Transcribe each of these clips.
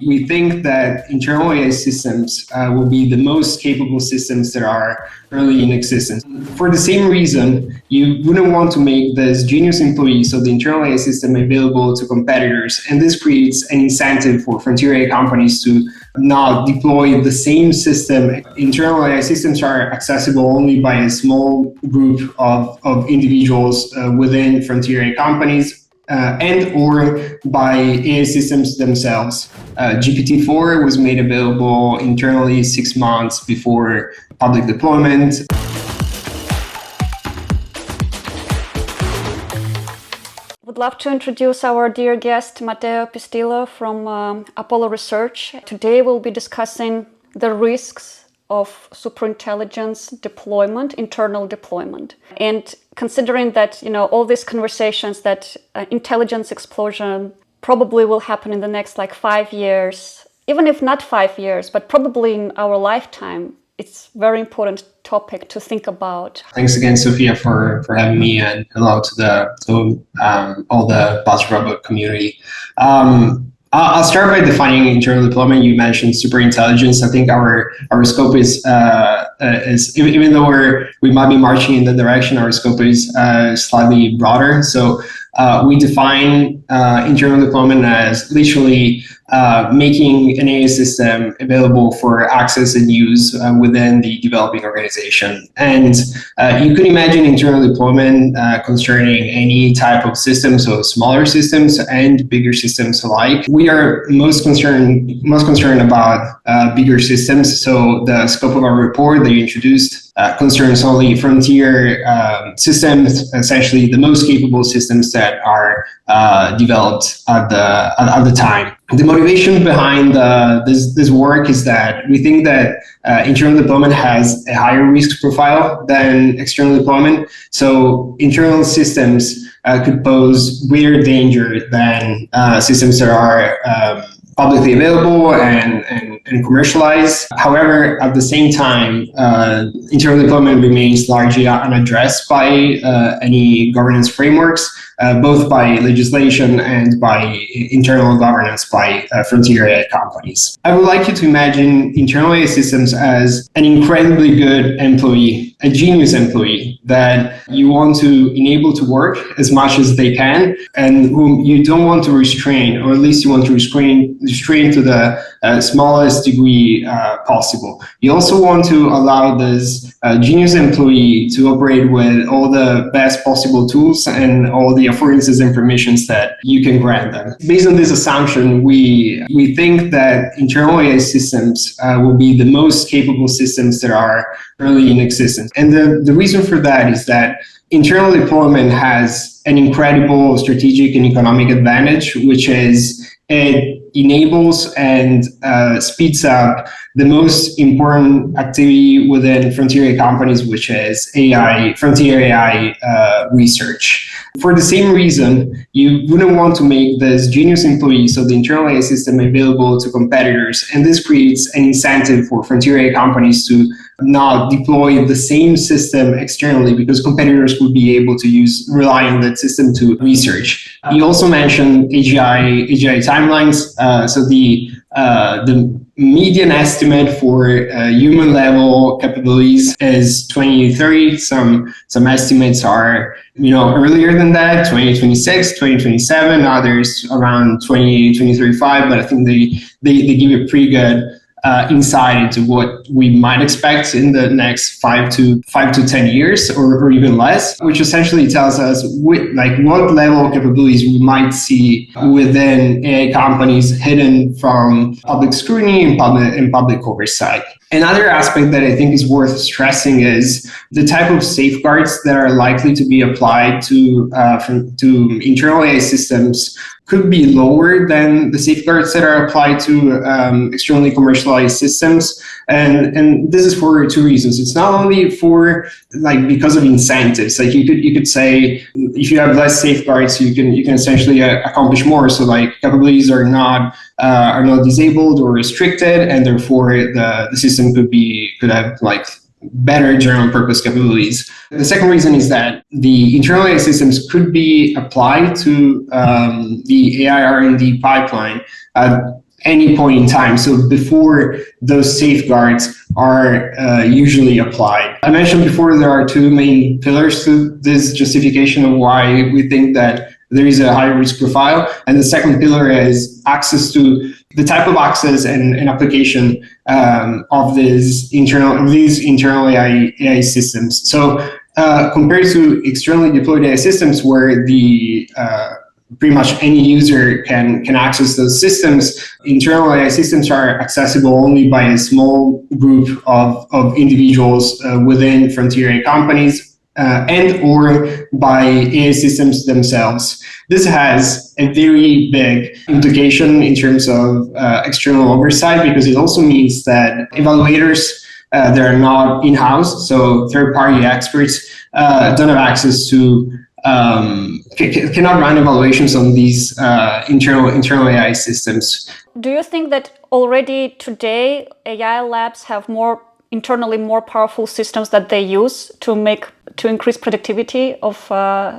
We think that internal AI systems will be the most capable systems that are early in existence. For the same reason, you wouldn't want to make this genius employee, so the internal AI system, available to competitors. And this creates an incentive for frontier AI companies to not deploy the same system. Internal AI systems are accessible only by a small group of individuals within frontier AI companies. And or by AI systems themselves. GPT-4 was made available internally 6 months before public deployment. Would love to introduce our dear guest, Matteo Pistillo from Apollo Research. Today we'll be discussing the risks of superintelligence deployment, internal deployment. And considering that, all these conversations that intelligence explosion probably will happen in the next 5 years, even if not 5 years, but probably in our lifetime, it's a very important topic to think about. Thanks again, Sophia, for having me, and hello to all the BuzzRobot community. I'll start by defining internal deployment. You mentioned superintelligence. I think our scope is even though we might be marching in the direction, our scope is slightly broader. So we define internal deployment as literally making an AI system available for access and use within the developing organization. And you could imagine internal deployment concerning any type of system, so smaller systems and bigger systems alike. We are most concerned about bigger systems. So the scope of our report that you introduced concerns only frontier systems, essentially the most capable systems that are developed at the time. The motivation behind this work is that we think that internal deployment has a higher risk profile than external deployment. So internal systems could pose greater danger than systems that are publicly available and commercialized. However, at the same time, internal deployment remains largely unaddressed by any governance frameworks, both by legislation and by internal governance by frontier AI companies. I would like you to imagine internal AI systems as an incredibly good employee, a genius employee that you want to enable to work as much as they can, and whom you don't want to restrain, or at least you want to restrain to the smallest degree possible. You also want to allow this genius employee to operate with all the best possible tools and all the affordances and permissions that you can grant them. Based on this assumption, we think that internal AI systems will be the most capable systems that are early in existence. And the reason for that is that internal deployment has an incredible strategic and economic advantage, which is it enables and speeds up the most important activity within frontier AI companies, which is frontier AI research. For the same reason, you wouldn't want to make this genius employee, so the internal AI system, available to competitors. And this creates an incentive for frontier AI companies to not deploy the same system externally, because competitors would be able to rely on that system to research. You also mentioned AGI timelines. So the median estimate for human level capabilities is 2030. Some estimates are earlier than that, 2026, 2027, others around 2035, but I think they give a pretty good insight into what we might expect in the next 5 to 10 years, or even less, which essentially tells us what level of capabilities we might see within AI companies hidden from public scrutiny and public oversight. Another aspect that I think is worth stressing is the type of safeguards that are likely to be applied to internal AI systems could be lower than the safeguards that are applied to externally commercialized systems. And this is for two reasons. It's not only for because of incentives. You could say if you have less safeguards, you can essentially accomplish more. So capabilities are not disabled or restricted, and therefore the system could have better general purpose capabilities. The second reason is that the internal AI systems could be applied to the AI R&D pipeline any point in time. So before those safeguards are usually applied. I mentioned before there are two main pillars to this justification of why we think that there is a high risk profile. And the second pillar is access to the type of access and application of these internal AI systems. So compared to externally deployed AI systems where the pretty much any user can access those systems, internal AI systems are accessible only by a small group of individuals within frontier AI companies and or by AI systems themselves. This has a very big implication in terms of external oversight, because it also means that evaluators that are not in-house, so third-party experts, don't have access to cannot run evaluations on these internal AI systems. Do you think that already today AI labs have internally more powerful systems that they use to increase productivity of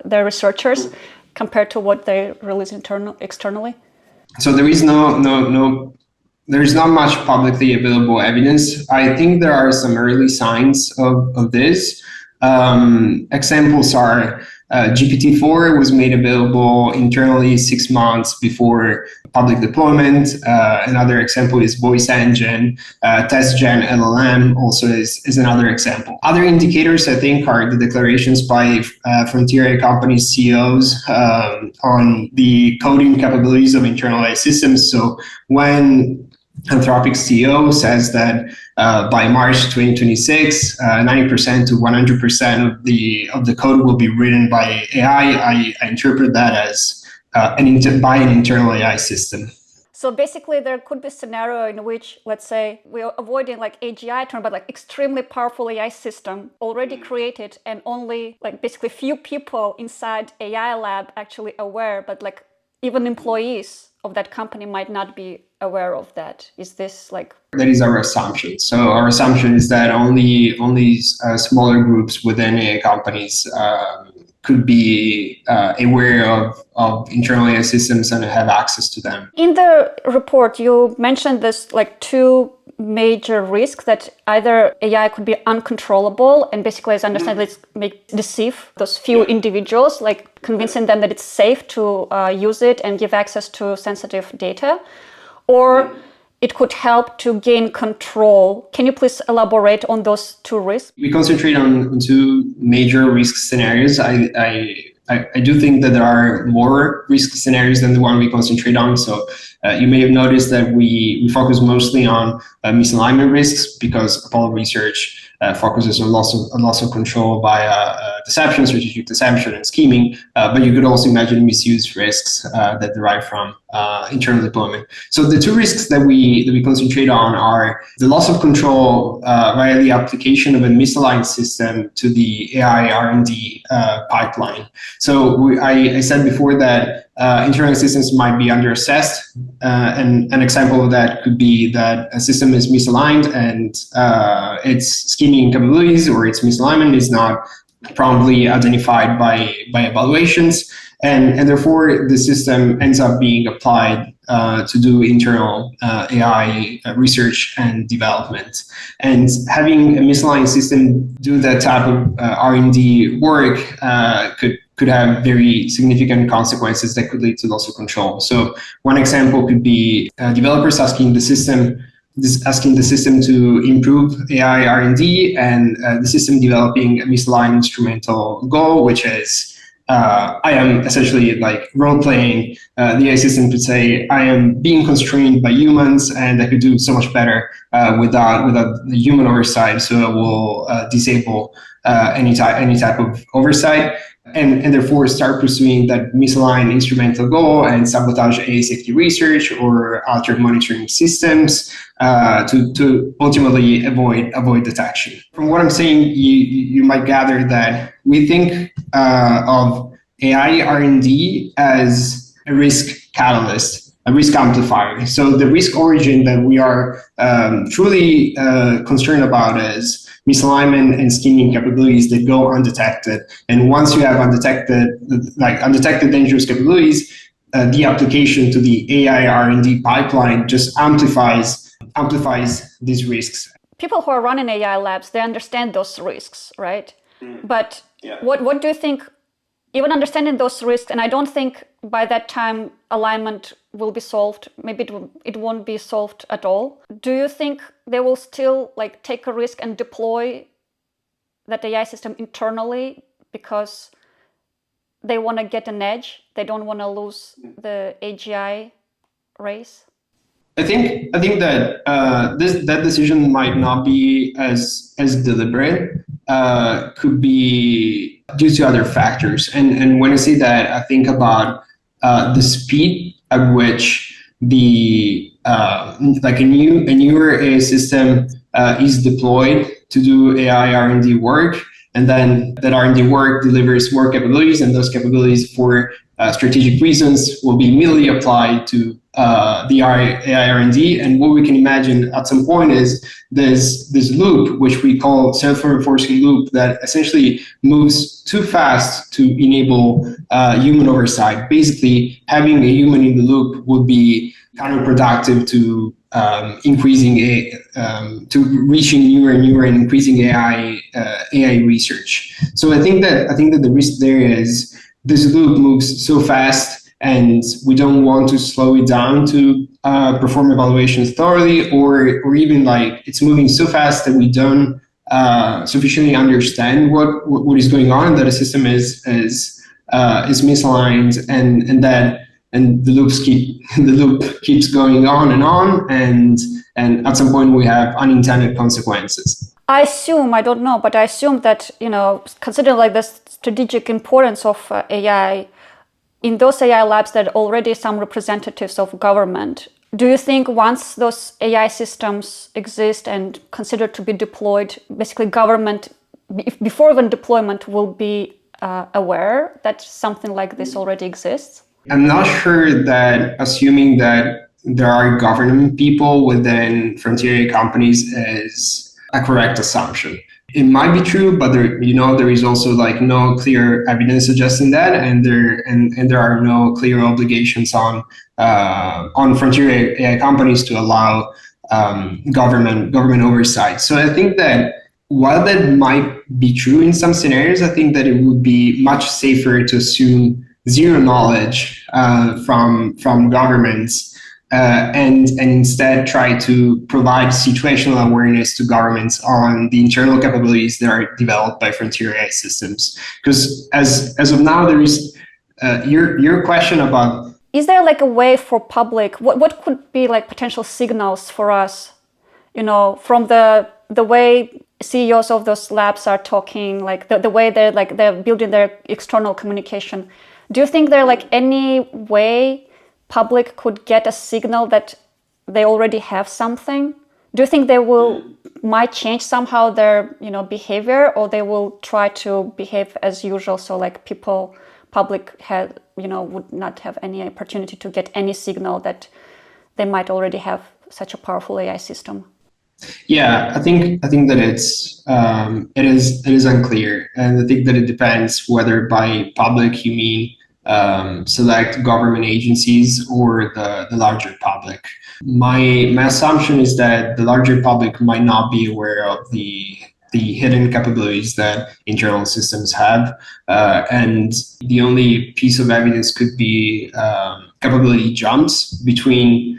their researchers compared to what they release externally? So there is there is not much publicly available evidence. I think there are some early signs of this. Examples are GPT-4 was made available internally 6 months before public deployment. Another example is Voice Engine. TestGen LLM also is another example. Other indicators, I think, are the declarations by frontier AI companies CEOs on the coding capabilities of internal AI systems. So when Anthropic's CEO says that by March 2026, 90% to 100% of the code will be written by AI. I interpret that as by an internal AI system. So basically, there could be a scenario in which, let's say, we're avoiding like AGI term, but like extremely powerful AI system already created, and only like basically few people inside AI lab actually aware, but like even employees of that company might not be aware of that. Is this like... That is our assumption. So our assumption is that only smaller groups within AI companies could be aware of internal AI systems and have access to them. In the report, you mentioned this like two major risks, that either AI could be uncontrollable, and basically, as I understand, it may deceive those few individuals, like convincing them that it's safe to use it and give access to sensitive data, or it could help to gain control. Can you please elaborate on those two risks? We concentrate on two major risk scenarios. I do think that there are more risk scenarios than the one we concentrate on. So you may have noticed that we focus mostly on misalignment risks, because Apollo research focuses on loss of control via deception, strategic deception, and scheming. But you could also imagine misuse risks that derive from internal deployment. So the two risks that we concentrate on are the loss of control via the application of a misaligned system to the AI R&D pipeline. So I said before that internal systems might be under-assessed. And an example of that could be that a system is misaligned and its scheming capabilities or its misalignment is not promptly identified by evaluations. And therefore, the system ends up being applied to do internal AI research and development. And having a misaligned system do that type of R&D work could have very significant consequences that could lead to loss of control. So one example could be developers asking the system to improve AI R&D, and the system developing a misaligned instrumental goal, which is I am essentially like role-playing. The AI system could say, I am being constrained by humans and I could do so much better without the human oversight, so I will disable any type of oversight. And therefore start pursuing that misaligned instrumental goal and sabotage AI safety research or alter monitoring systems to ultimately avoid detection. From what I'm saying, you might gather that we think of AI R&D as a risk catalyst, a risk amplifier. So the risk origin that we are truly concerned about is misalignment and scheming capabilities that go undetected. And once you have undetected dangerous capabilities, the application to the AI R&D pipeline just amplifies these risks. People who are running AI labs, they understand those risks, right? But what do you think, even understanding those risks, and I don't think by that time alignment will be solved, maybe it won't be solved at all. Do you think they will still like take a risk and deploy that AI system internally because they want to get an edge? They don't want to lose the AGI race? I think that that decision might not be as deliberate. Could be due to other factors. And when I say that, I think about the speed at which the like a newer AI system is deployed to do AI R&D work, and then that R&D work delivers more capabilities, and those capabilities for strategic reasons will be immediately applied to the AI R&D. And what we can imagine at some point is this loop, which we call self-reinforcing loop, that essentially moves too fast to enable human oversight. Basically, having a human in the loop would be counterproductive to to reaching newer and newer and increasing AI research. So I think that the risk there is this loop moves so fast, and we don't want to slow it down to perform evaluations thoroughly, or even like it's moving so fast that we don't sufficiently understand what is going on, that a system is misaligned, and the loop keeps going on, and at some point we have unintended consequences. I assume, I don't know, but I assume that, considering like the strategic importance of AI, in those AI labs there are already some representatives of government. Do you think once those AI systems exist and considered to be deployed, basically government, before even deployment, will be aware that something like this already exists? I'm not sure that assuming that there are government people within frontier AI companies is a correct assumption. It might be true, but there is also like no clear evidence suggesting that, and there are no clear obligations on frontier AI companies to allow government oversight. So I think that while that might be true in some scenarios, I think that it would be much safer to assume zero knowledge from governments. And instead try to provide situational awareness to governments on the internal capabilities that are developed by frontier AI systems. Because as of now, there is your question about... Is there like a way for public, what could be like potential signals for us, from the way CEOs of those labs are talking, like the way they're building their external communication? Do you think there like any way public could get a signal that they already have something? Do you think they might change somehow their behavior, or they will try to behave as usual, so like public would not have any opportunity to get any signal that they might already have such a powerful AI system? Yeah, I think that it is unclear, and I think that it depends whether by public you mean select government agencies or the larger public. My assumption is that the larger public might not be aware of the hidden capabilities that internal systems have, and the only piece of evidence could be capability jumps between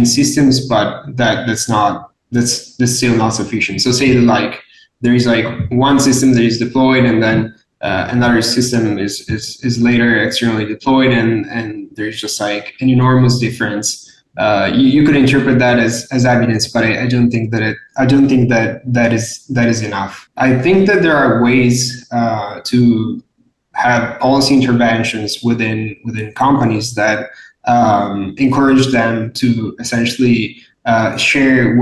systems, but that's still not sufficient. So say that like there is like one system that is deployed, and then another system is later externally deployed, and there's just like an enormous difference. You could interpret that as evidence, but I don't think that is enough. I think that there are ways to have policy interventions within companies that encourage them to essentially share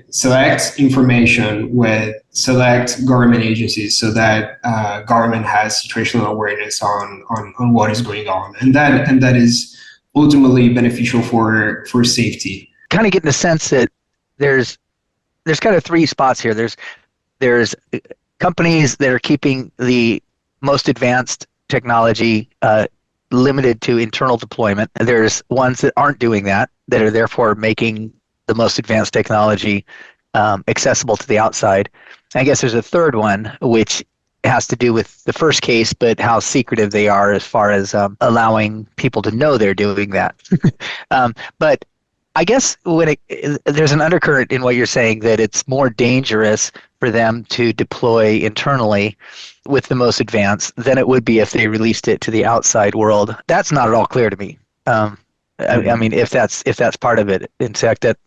select information with select government agencies, so that government has situational awareness on what is going on, and that is ultimately beneficial for safety. Kind of getting the sense that there's kind of three spots here. There's companies that are keeping the most advanced technology limited to internal deployment. There's ones that aren't doing that, that are therefore making the most advanced technology accessible to the outside. I guess there's a third one, which has to do with the first case, but how secretive they are as far as allowing people to know they're doing that. But I guess there's an undercurrent in what you're saying that it's more dangerous for them to deploy internally with the most advanced than it would be if they released it to the outside world. That's not at all clear to me. I mean, if that's part of it. In fact, that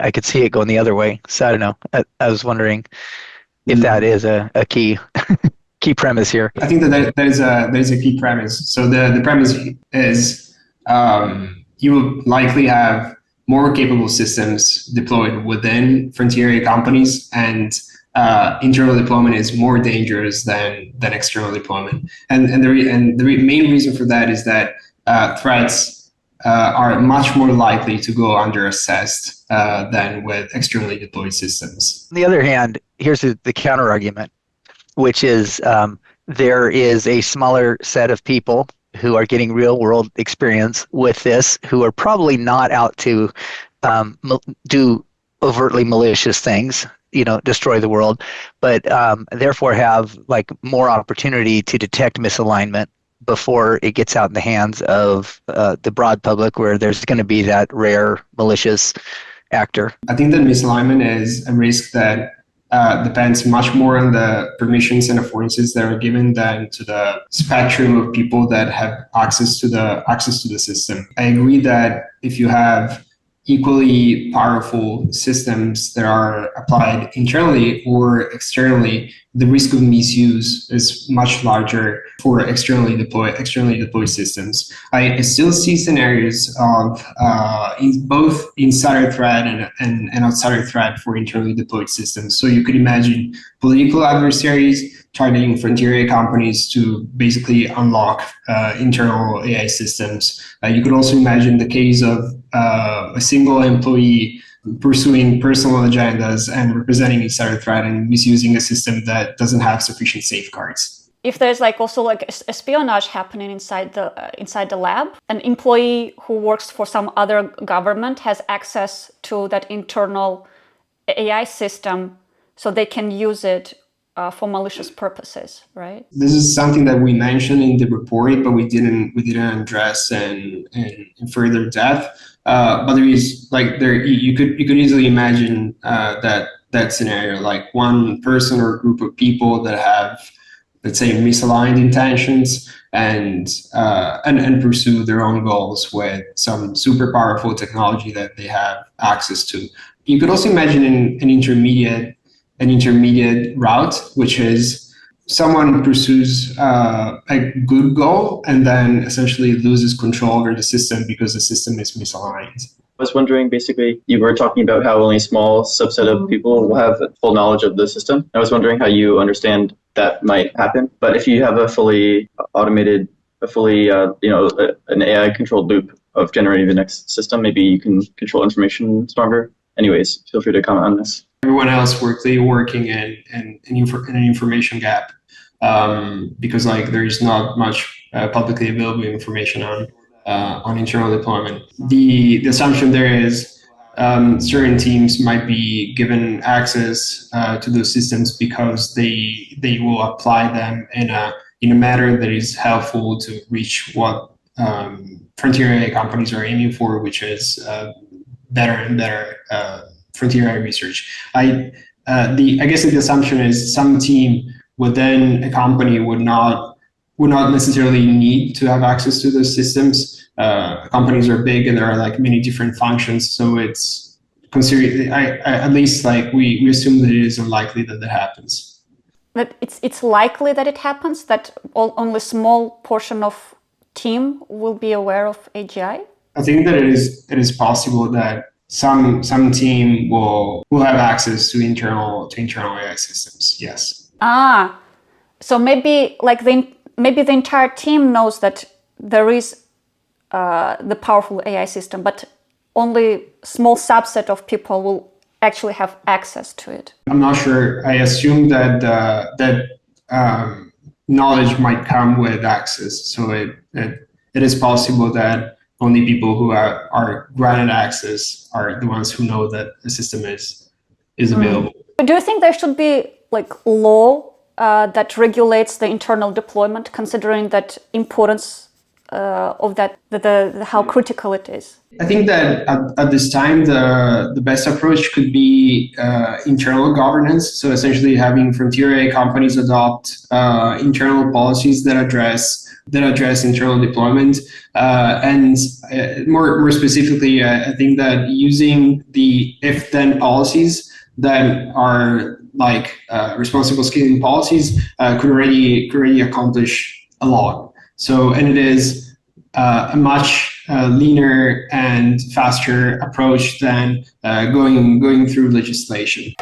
I could see it going the other way. So I don't know. I was wondering if that is a key key premise here. I think that is a key premise. So the premise is you will likely have more capable systems deployed within frontier AI companies, and internal deployment is more dangerous than external deployment. And the main reason for that is that threats are much more likely to go under assessed than with externally deployed systems. On the other hand, here's the counter argument, which is there is a smaller set of people who are getting real world experience with this, who are probably not out to do overtly malicious things, destroy the world, but therefore have like more opportunity to detect misalignment before it gets out in the hands of the broad public, where there's going to be that rare malicious actor. I think that misalignment is a risk that depends much more on the permissions and affordances that are given than to the spectrum of people that have access to the system. I agree that if you have equally powerful systems that are applied internally or externally, the risk of misuse is much larger for externally deployed systems. I still see scenarios of both insider threat and outsider threat for internally deployed systems. So you could imagine political adversaries targeting frontier AI companies to basically unlock internal AI systems. You could also imagine the case of a single employee pursuing personal agendas and representing insider threat and misusing a system that doesn't have sufficient safeguards. If there's also espionage happening inside the lab, an employee who works for some other government has access to that internal AI system, so they can use it for malicious purposes, right? This is something that we mentioned in the report, but we didn't address in further depth. But there is you could easily imagine that scenario, like one person or group of people that have, let's say, misaligned intentions and pursue their own goals with some super powerful technology that they have access to. You could also imagine an intermediate route, which is someone pursues a good goal and then essentially loses control over the system because the system is misaligned. I was wondering, basically, you were talking about how only a small subset of people will have full knowledge of the system. I was wondering how you understand that might happen. But if you have a fully automated, an AI-controlled loop of generating the next system, maybe you can control information stronger. Anyways, feel free to comment on this. Everyone else working in an information gap because there is not much publicly available information on internal deployment. The assumption there is certain teams might be given access to those systems because they will apply them in a manner that is helpful to reach what frontier AI companies are aiming for, which is better and better frontier AI research. I guess the assumption is some team within a company would not necessarily need to have access to those systems. Companies are big and there are many different functions, so it's considered. At least we assume that it is unlikely that happens. That it's likely that it happens, that only a small portion of team will be aware of AGI. I think that it is possible that some team will have access to internal AI systems. Yes. So maybe the entire team knows that there is the powerful AI system, but only small subset of people will actually have access to it. I'm not sure. I assume that knowledge might come with access. So it is possible that only people who are granted access are the ones who know that the system is available. Do you think there should be like law that regulates the internal deployment, considering that importance of that, how critical it is? I think that at this time, the best approach could be internal governance. So essentially having frontier AI companies adopt internal policies that address internal deployment. And more specifically, I think that using the if-then policies that are like responsible scaling policies could already accomplish a lot. So, and it is a much leaner and faster approach than going through legislation.